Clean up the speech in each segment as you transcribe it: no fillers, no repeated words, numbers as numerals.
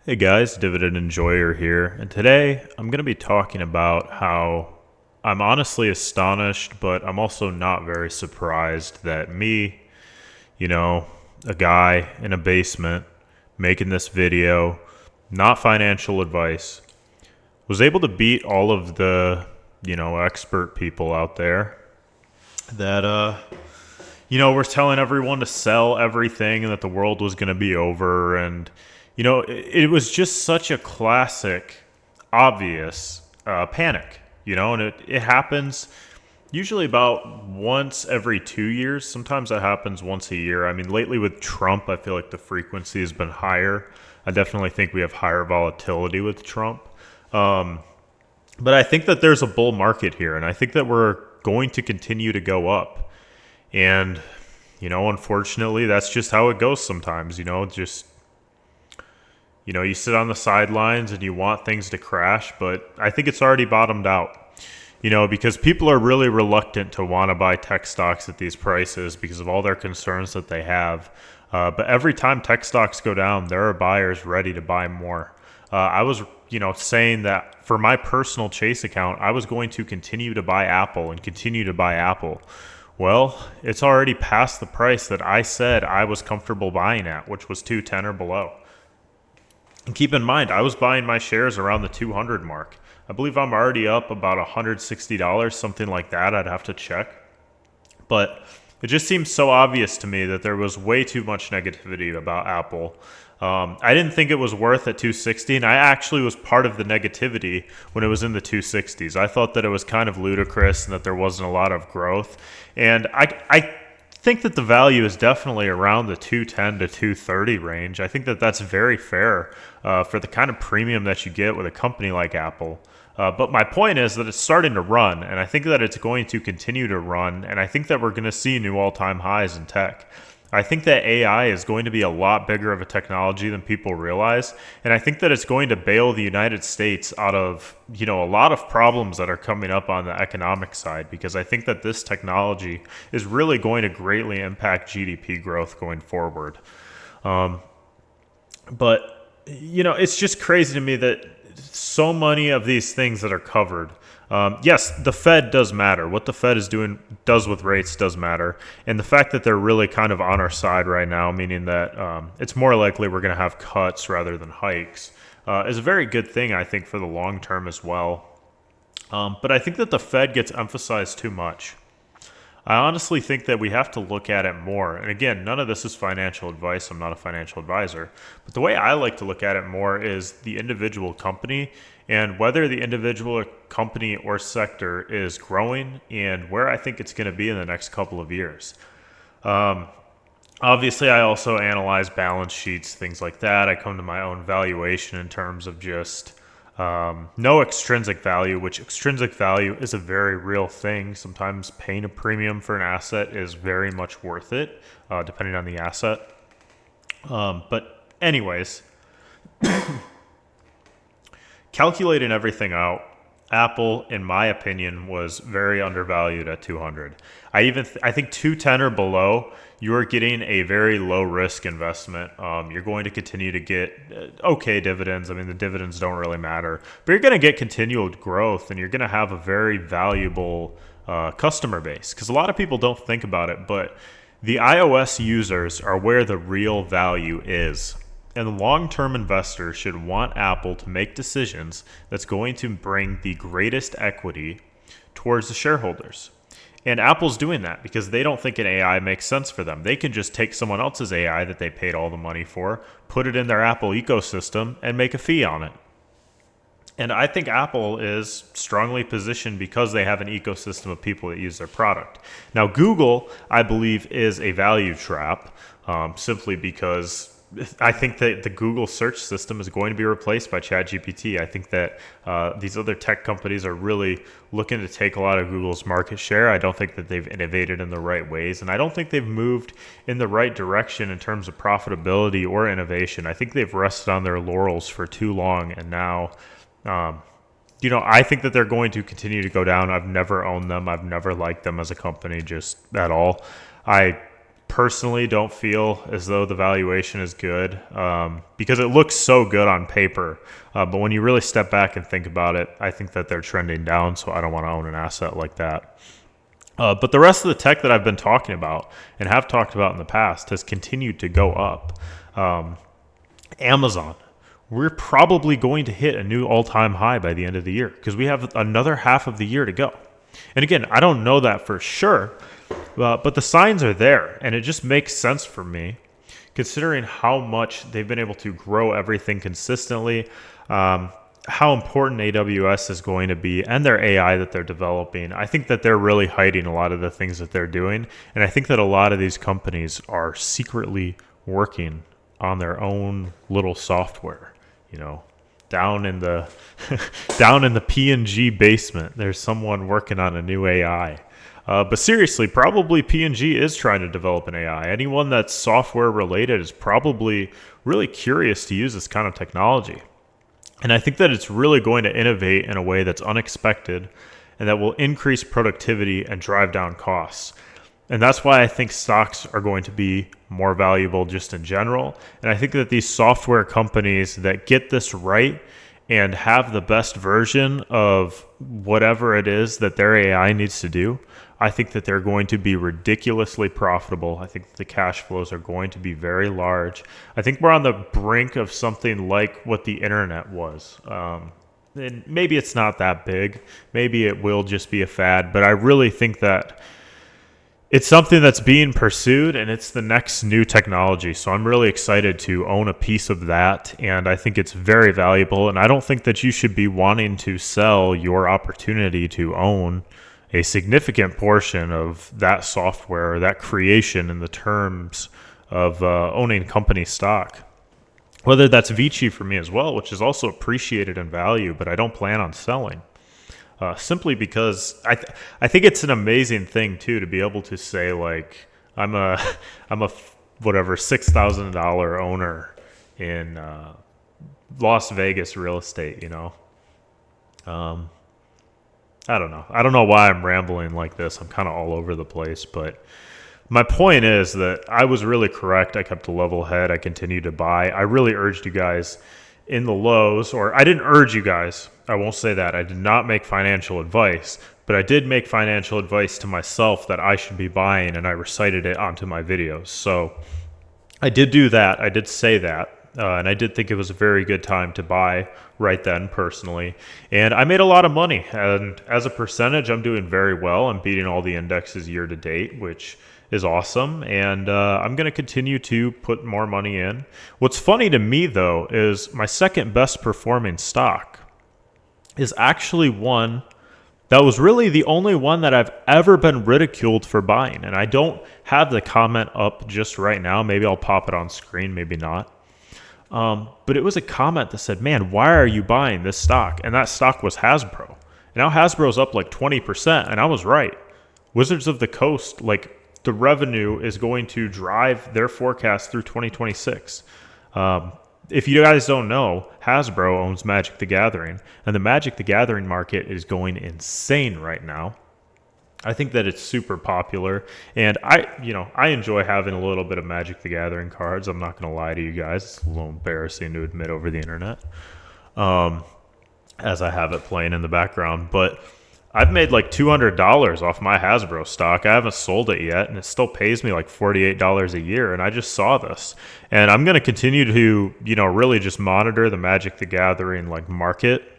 Hey guys, Dividend Enjoyer here, and today I'm going to be talking about how I'm honestly astonished, but I'm also not very surprised that me, you know, a guy in a basement making this video, not financial advice, was able to beat all of the, expert people out there that, were telling everyone to sell everything and that the world was going to be over. And, it was just such a classic, obvious panic, and it happens usually about once every 2 years. Sometimes that happens once a year. I mean, lately with Trump, I feel like the frequency has been higher. I definitely think we have higher volatility with Trump. But I think that there's a bull market here, and I think that we're going to continue to go up. And, unfortunately, that's just how it goes sometimes, you sit on the sidelines and you want things to crash, but I think it's already bottomed out. Because people are really reluctant to want to buy tech stocks at these prices because of all their concerns that they have. But every time tech stocks go down, there are buyers ready to buy more. I was, saying that for my personal Chase account, I was going to continue to buy Apple and continue to buy Apple. Well, it's already past the price that I said I was comfortable buying at, which was 210 or below. And keep in mind, I was buying my shares around the 200 mark. I believe I'm already up about $160, something like that. I'd have to check. But it just seems so obvious to me that there was way too much negativity about Apple. I didn't think it was worth at 260, and I actually was part of the negativity when it was in the 260s. I thought that it was kind of ludicrous and that there wasn't a lot of growth. And I think that the value is definitely around the 210 to 230 range. I think that that's very fair for the kind of premium that you get with a company like Apple. But my point is that it's starting to run, and I think that it's going to continue to run, and I think that we're going to see new all-time highs in tech. I think that AI is going to be a lot bigger of a technology than people realize, and I think that it's going to bail the United States out of, a lot of problems that are coming up on the economic side, because I think that this technology is really going to greatly impact GDP growth going forward. But it's just crazy to me that so many of these things that are covered. Yes, the Fed does matter. What the Fed is does with rates does matter. And the fact that they're really kind of on our side right now, meaning that it's more likely we're going to have cuts rather than hikes, is a very good thing, I think, for the long term as well. But I think that the Fed gets emphasized too much. I honestly think that we have to look at it more. And again, none of this is financial advice. I'm not a financial advisor. But the way I like to look at it more is the individual company and whether the individual company or sector is growing and where I think it's going to be in the next couple of years. Obviously, I also analyze balance sheets, things like that. I come to my own valuation in terms of just no extrinsic value, which extrinsic value is a very real thing. Sometimes paying a premium for an asset is very much worth it, depending on the asset. But anyways, calculating everything out, Apple, in my opinion, was very undervalued at 200. I think 210 or below, you are getting a very low risk investment. You're going to continue to get okay dividends. I mean, the dividends don't really matter, but you're going to get continual growth, and you're going to have a very valuable customer base. Because a lot of people don't think about it, but the iOS users are where the real value is. And long-term investors should want Apple to make decisions that's going to bring the greatest equity towards the shareholders. And Apple's doing that because they don't think an AI makes sense for them. They can just take someone else's AI that they paid all the money for, put it in their Apple ecosystem, and make a fee on it. And I think Apple is strongly positioned because they have an ecosystem of people that use their product. Now, Google, I believe, is a value trap, simply because I think that the Google search system is going to be replaced by ChatGPT. I think that these other tech companies are really looking to take a lot of Google's market share. I don't think that they've innovated in the right ways, and I don't think they've moved in the right direction in terms of profitability or innovation. I think they've rested on their laurels for too long, and now, I think that they're going to continue to go down. I've never owned them. I've never liked them as a company, just at all. I personally don't feel as though the valuation is good because it looks so good on paper. But when you really step back and think about it, I think that they're trending down, so I don't want to own an asset like that. But the rest of the tech that I've been talking about and have talked about in the past has continued to go up. Amazon, we're probably going to hit a new all-time high by the end of the year because we have another half of the year to go. And again, I don't know that for sure, but the signs are there, and it just makes sense for me considering how much they've been able to grow everything consistently, how important AWS is going to be, and their AI that they're developing. I think that they're really hiding a lot of the things that they're doing, and I think that a lot of these companies are secretly working on their own little software, down in the down in the P&G basement. There's someone working on a new AI. But seriously, probably P&G is trying to develop an AI. Anyone that's software related is probably really curious to use this kind of technology. And I think that it's really going to innovate in a way that's unexpected and that will increase productivity and drive down costs. And that's why I think stocks are going to be more valuable just in general. And I think that these software companies that get this right and have the best version of whatever it is that their AI needs to do, I think that they're going to be ridiculously profitable. I think the cash flows are going to be very large. I think we're on the brink of something like what the internet was. And maybe it's not that big. Maybe it will just be a fad. But I really think that it's something that's being pursued, and it's the next new technology. So I'm really excited to own a piece of that, and I think it's very valuable. And I don't think that you should be wanting to sell your opportunity to own a significant portion of that software or that creation in the terms of owning company stock. Whether that's Vici for me as well, which is also appreciated in value, but I don't plan on selling. Simply because I think it's an amazing thing too to be able to say like I'm a whatever $6,000 owner in Las Vegas real estate. I don't know. I don't know why I'm rambling like this. I'm kind of all over the place, but my point is that I was really correct. I kept a level head. I continued to buy. I really urged you guys in the lows, or I didn't urge you guys. I won't say that. I did not make financial advice, but I did make financial advice to myself that I should be buying, and I recited it onto my videos. So I did do that. I did say that, and I did think it was a very good time to buy right then personally. And I made a lot of money, and as a percentage, I'm doing very well. I'm beating all the indexes year to date, which is awesome, and I'm going to continue to put more money in. What's funny to me, though, is my second best performing stock is actually one that was really the only one that I've ever been ridiculed for buying. And I don't have the comment up just right now. Maybe I'll pop it on screen, maybe not. But it was a comment that said, man, why are you buying this stock? And that stock was Hasbro. And now Hasbro's up like 20%, and I was right. Wizards of the Coast, like, the revenue is going to drive their forecast through 2026. If you guys don't know, Hasbro owns Magic the Gathering, and the Magic the Gathering market is going insane right now. I think that it's super popular, and I enjoy having a little bit of Magic the Gathering cards. I'm not going to lie to you guys. It's a little embarrassing to admit over the internet, as I have it playing in the background, but I've made like $200 off my Hasbro stock. I haven't sold it yet, and it still pays me like $48 a year, and I just saw this. And I'm going to continue to, really just monitor the Magic the Gathering like market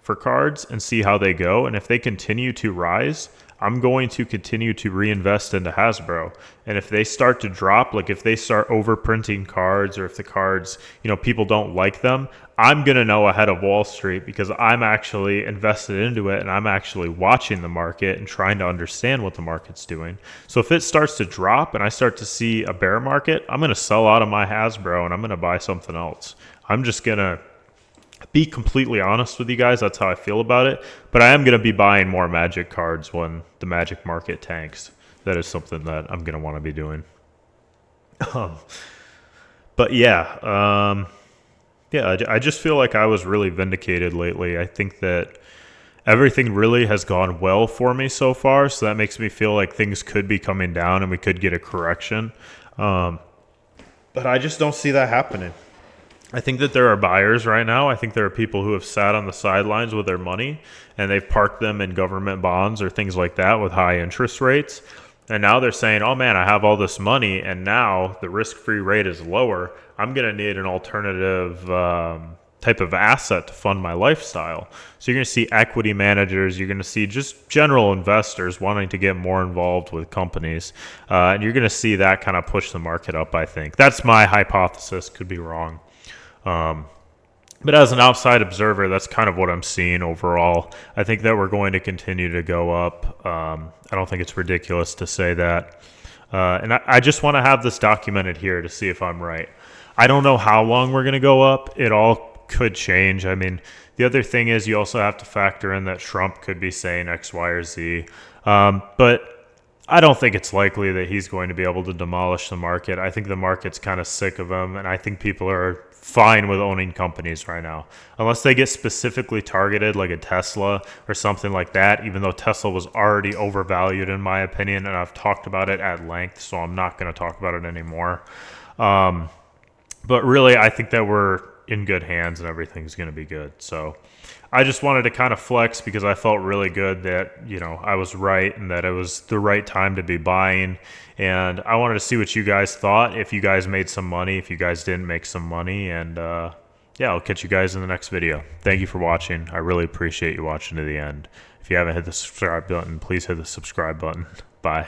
for cards and see how they go. And if they continue to rise, I'm going to continue to reinvest into Hasbro. And if they start to drop, like if they start overprinting cards, or if the cards, people don't like them, I'm going to know ahead of Wall Street because I'm actually invested into it, and I'm actually watching the market and trying to understand what the market's doing. So if it starts to drop and I start to see a bear market, I'm going to sell out of my Hasbro and I'm going to buy something else. I'm just going to be completely honest with you guys. That's how I feel about it. But I am going to be buying more Magic cards when the Magic market tanks. That is something that I'm going to want to be doing. But yeah, I just feel like I was really vindicated lately. I think that everything really has gone well for me so far, so that makes me feel like things could be coming down and we could get a correction. But I just don't see that happening. I think that there are buyers right now. I think there are people who have sat on the sidelines with their money and they've parked them in government bonds or things like that with high interest rates. And now they're saying, oh man, I have all this money and now the risk free rate is lower. I'm going to need an alternative type of asset to fund my lifestyle. So you're going to see equity managers, you're going to see just general investors wanting to get more involved with companies. And you're going to see that kind of push the market up, I think. That's my hypothesis, could be wrong. But as an outside observer, that's kind of what I'm seeing overall. I think that we're going to continue to go up. I don't think it's ridiculous to say that. And I just want to have this documented here to see if I'm right. I don't know how long we're going to go up. It all could change. I mean, the other thing is you also have to factor in that Trump could be saying X, Y, or Z. But I don't think it's likely that he's going to be able to demolish the market. I think the market's kind of sick of him, and I think people are fine with owning companies right now. Unless they get specifically targeted like a Tesla or something like that, even though Tesla was already overvalued in my opinion, and I've talked about it at length, so I'm not going to talk about it anymore. But really, I think that we're in good hands and everything's going to be good. So I just wanted to kind of flex because I felt really good that, you know, I was right and that it was the right time to be buying. And I wanted to see what you guys thought, if you guys made some money, if you guys didn't make some money. And yeah, I'll catch you guys in the next video. Thank you for watching. I really appreciate you watching to the end. If you haven't hit the subscribe button, please hit the subscribe button. Bye.